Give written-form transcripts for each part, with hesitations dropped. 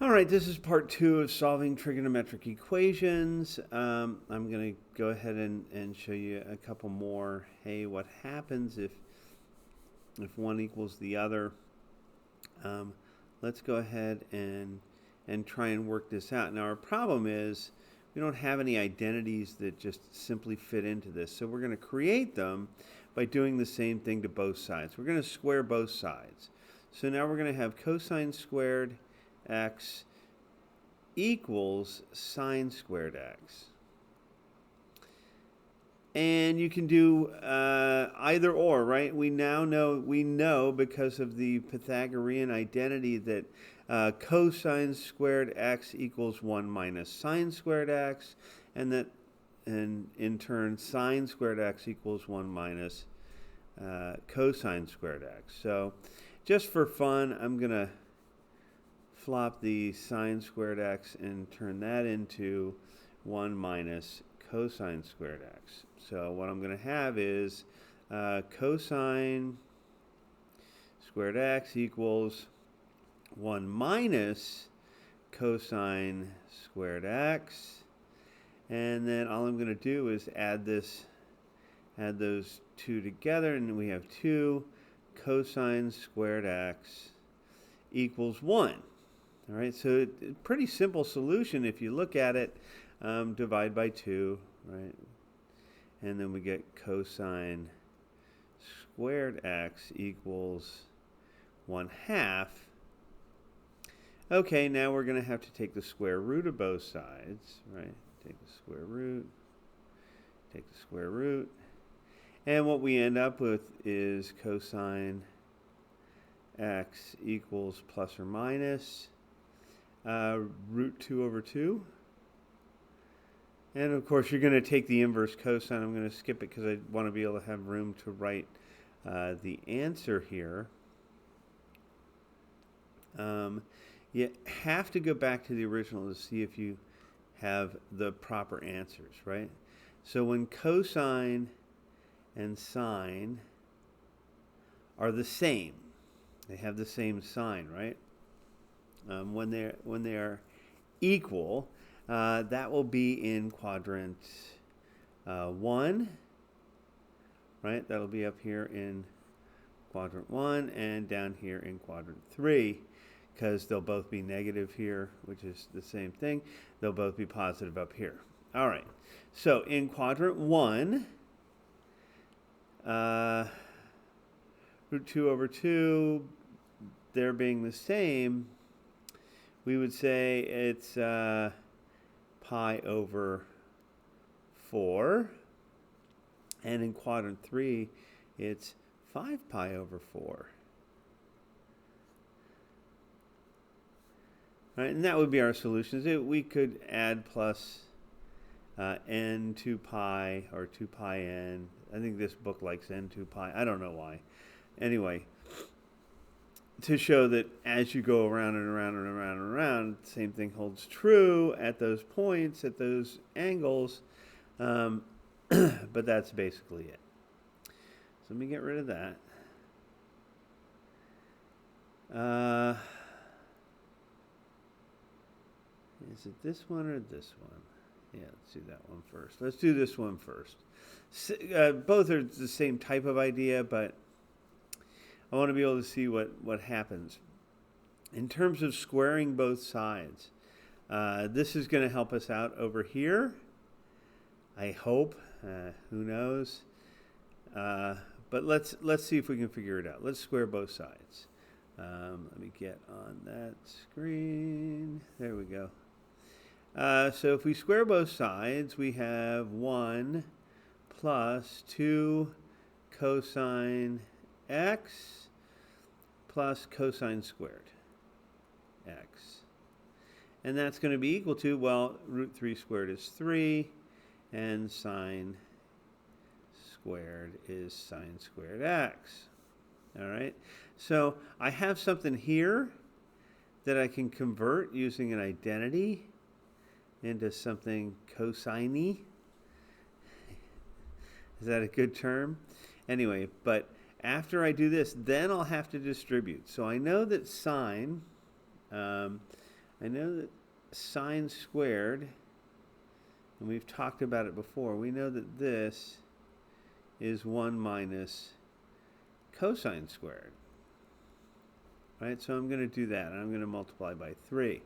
All right, this is part 2 of solving trigonometric equations. I'm going to go ahead and show you a couple more. Hey, what happens if one equals the other? Let's go ahead and try and work this out. Now, our problem is we don't have any identities that just simply fit into this. So we're going to create them by doing the same thing to both sides. We're going to square both sides. So now we're going to have cosine squared x equals sine squared x. And you can do either or, right? We know because of the Pythagorean identity that cosine squared x equals 1 minus sine squared x, and that in turn sine squared x equals 1 minus cosine squared x. So just for fun, I'm going to flop the sine squared x and turn that into 1 minus cosine squared x. So what I'm going to have is cosine squared x equals 1 minus cosine squared x. And then all I'm going to do is add those two together, and we have 2 cosine squared x equals 1. All right, so pretty simple solution if you look at it. Divide by 2, right? And then we get cosine squared x equals 1/2. Okay, now we're going to have to take the square root of both sides, right? Take the square root, take the square root. And what we end up with is cosine x equals plus or minus root 2 over 2. And of course you're going to take the inverse cosine. I'm going to skip it because I want to be able to have room to write the answer here. You have to go back to the original to see if you have the proper answers, right? So when cosine and sine are the same, they have the same sign, right? When they are equal, that will be in quadrant 1, right? That'll be up here in quadrant 1 and down here in quadrant 3, because they'll both be negative here, which is the same thing. They'll both be positive up here. All right, so in quadrant 1, root 2 over 2, they're being the same, we would say it's pi over 4. And in quadrant 3, it's 5 pi over 4. All right, and that would be our solutions. We could add plus n 2 pi or 2 pi n. I think this book likes n 2 pi. I don't know why. Anyway, to show that as you go around and around and around and around, the same thing holds true at those points, at those angles, but that's basically it. So let me get rid of that. Is it this one or this one? Yeah, let's do that one first. Let's do this one first. Both are the same type of idea, but I want to be able to see what happens. In terms of squaring both sides, this is going to help us out over here. I hope. Who knows? But let's see if we can figure it out. Let's square both sides. Let me get on that screen. There we go. So if we square both sides, we have 1 plus 2 cosine x plus cosine squared x. And that's going to be equal to, well, root 3 squared is 3, and sine squared is sine squared x. All right, so I have something here that I can convert using an identity into something cosine-y. Is that a good term? Anyway, but after I do this, then I'll have to distribute. So I know that sine I know that sine squared, and we've talked about it before, we know that this is 1 minus cosine squared. Right, so I'm going to do that, and I'm going to multiply by 3.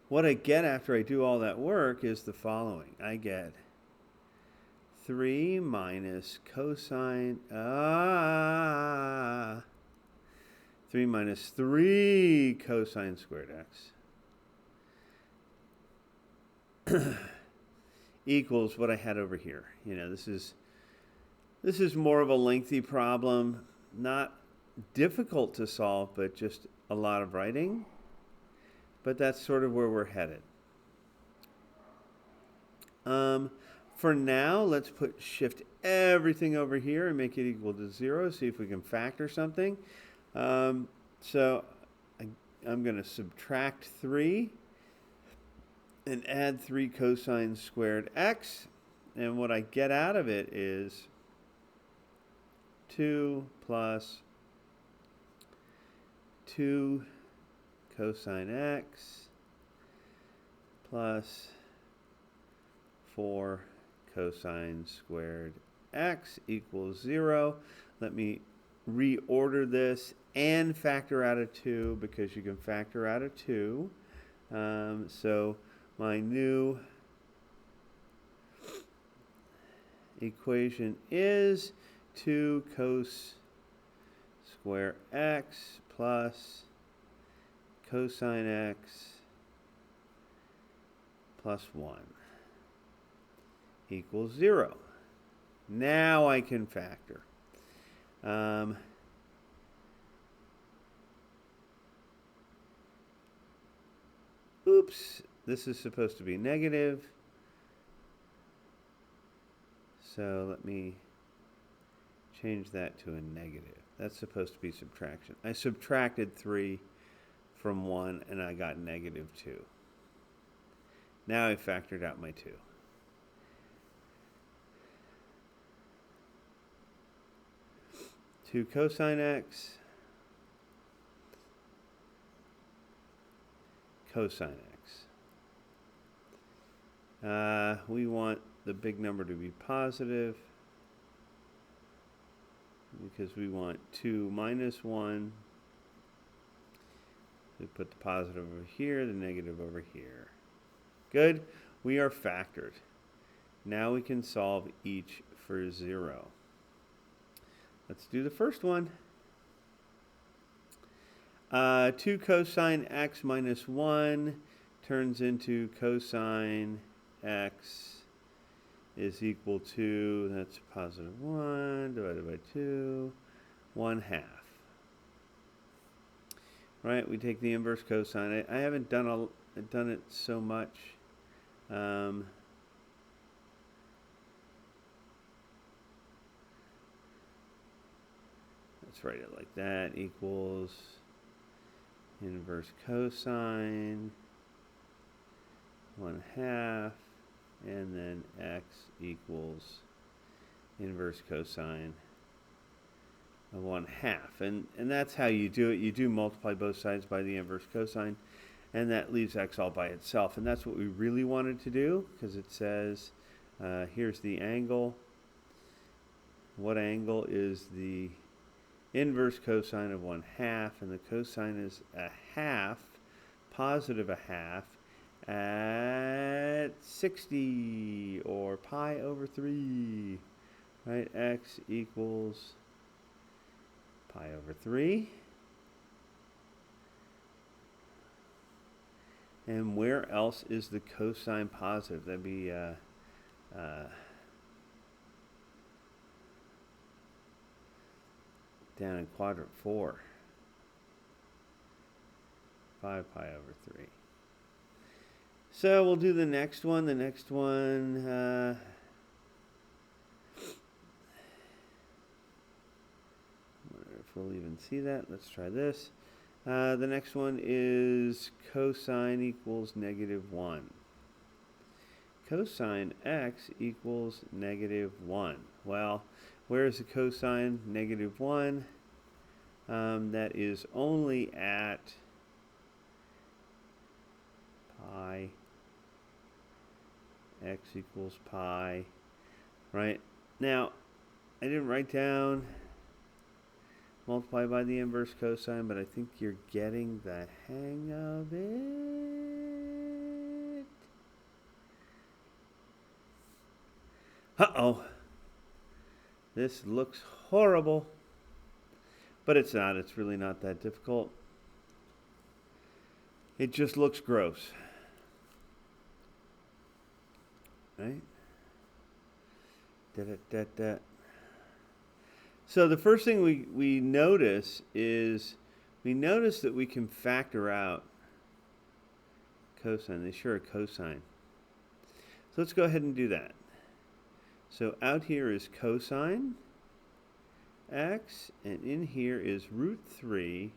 What I get after I do all that work is the following. I get 3 minus cosine, 3 minus 3 cosine squared x equals what I had over here. You know, this is more of a lengthy problem, not difficult to solve, but just a lot of writing. But that's sort of where we're headed. For now, let's shift everything over here and make it equal to 0. See if we can factor something. So I'm going to subtract 3 and add 3 cosine squared x. And what I get out of it is 2 plus 2 cosine x plus 4 cosine squared x equals 0. Let me reorder this and factor out of 2 because you can factor out of 2. So my new equation is 2 cos square x plus cosine x plus 1 equals 0. Now I can factor. Oops, this is supposed to be negative. So let me change that to a negative. That's supposed to be subtraction. I subtracted 3 from 1 and I got negative 2. Now I factored out my 2. Two cosine x cosine x. We want the big number to be positive because we want 2 minus 1. We put the positive over here, the negative over here. Good. We are factored. Now we can solve each for 0. Let's do the first one. 2 cosine x minus 1 turns into cosine x is equal to, that's positive 1 divided by 2, 1/2. Right, we take the inverse cosine. I haven't done it so much. Let's write it like that, equals inverse cosine 1/2, and then x equals inverse cosine of 1/2. And that's how you do it. You do multiply both sides by the inverse cosine, and that leaves x all by itself. And that's what we really wanted to do, because it says, here's the angle. What angle is the inverse cosine of 1/2? And the cosine is 1/2, positive 1/2, at 60, or pi over 3. Right, x equals pi over 3. And where else is the cosine positive? That'd be down in quadrant 4. 5 pi over 3. So we'll do the next one. The next one, I wonder if we'll even see that. Let's try this. The next one is cosine equals -1. Cosine x equals -1. Well, where is the cosine -1? That is only at x equals pi, right? Now, I didn't write down multiply by the inverse cosine, but I think you're getting the hang of it. Uh-oh. This looks horrible. But it's not. It's really not that difficult. It just looks gross. Right? Da-da-da-da. So the first thing we notice is that we can factor out cosine. They sure are cosine. So let's go ahead and do that. So out here is cosine x, and in here is root 3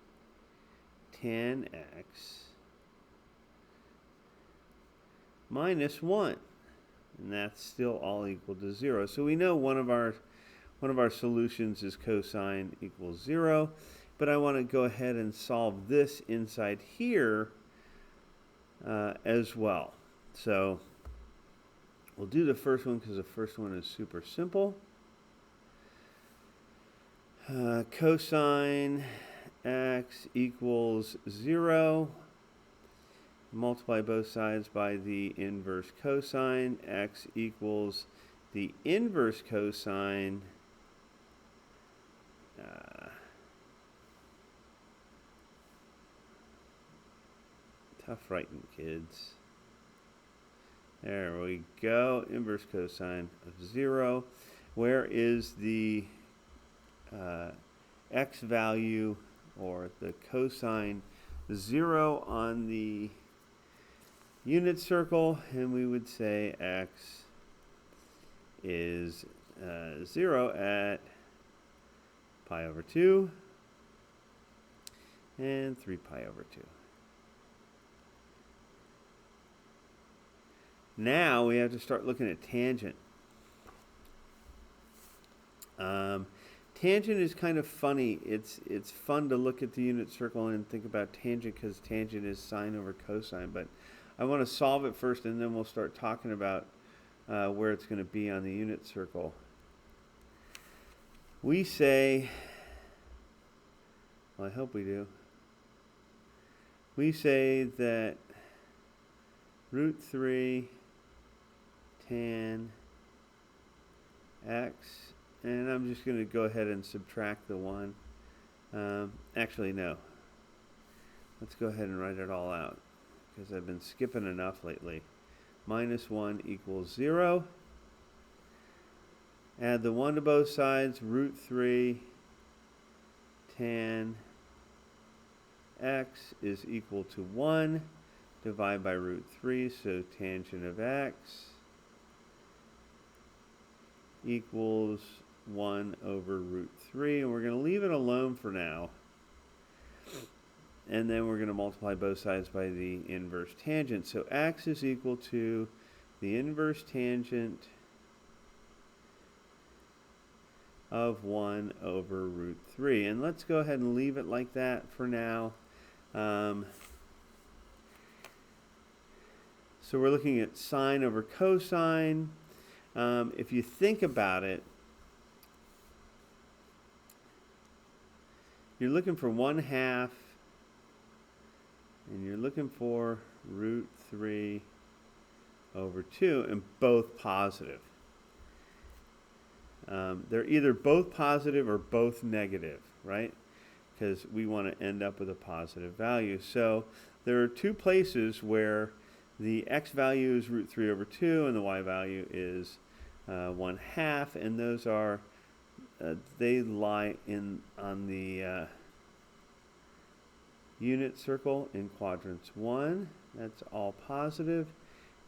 tan x minus 1. And that's still all equal to 0. So we know one of our solutions is cosine equals 0, but I want to go ahead and solve this inside here as well. So we'll do the first one because the first one is super simple. Cosine x equals 0. Multiply both sides by the inverse cosine. X equals the inverse cosine. Tough writing, kids. There we go. Inverse cosine of 0. Where is the x value or the cosine 0 on the unit circle? And we would say x is 0 at pi over 2 and 3 pi over 2. Now we have to start looking at tangent. Tangent is kind of funny. It's fun to look at the unit circle and think about tangent because tangent is sine over cosine. But I want to solve it first, and then we'll start talking about where it's going to be on the unit circle. We say, well, I hope we do. We say that root 3 tan x, and I'm just going to go ahead and subtract the 1. Actually, no. Let's go ahead and write it all out because I've been skipping enough lately. Minus 1 equals 0. Add the 1 to both sides. Root 3 tan x is equal to 1. Divide by root 3, so tangent of x equals 1 over root 3. And we're going to leave it alone for now. And then we're going to multiply both sides by the inverse tangent. So x is equal to the inverse tangent of 1 over root 3. And let's go ahead and leave it like that for now. So we're looking at sine over cosine. If you think about it, you're looking for 1/2, and you're looking for root 3 over 2, and both positive. They're either both positive or both negative, right? Because we want to end up with a positive value. So there are two places where the x value is root 3 over 2 and the y value is 1/2, and those are they lie on the unit circle in quadrants 1, that's all positive,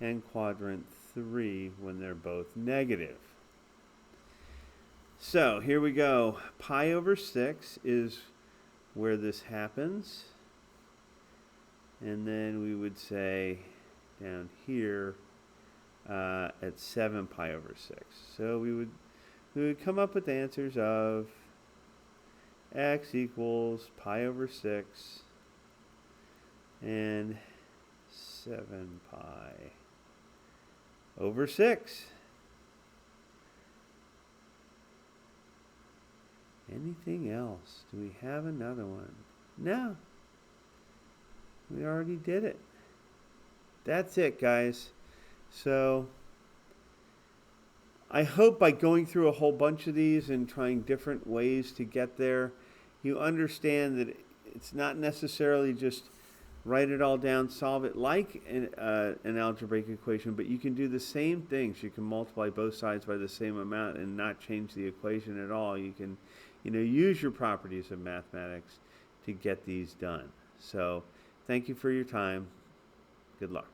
and quadrant 3 when they're both negative. So here we go. Pi over 6 is where this happens, and then we would say down here at 7 pi over 6. So we would come up with answers of x equals pi over 6 and 7 pi over 6. Anything else? Do we have another one? No. We already did it. That's it, guys. So I hope by going through a whole bunch of these and trying different ways to get there, you understand that it's not necessarily just write it all down, solve it like an algebraic equation, but you can do the same things. You can multiply both sides by the same amount and not change the equation at all. You can, use your properties of mathematics to get these done. So thank you for your time. Good luck.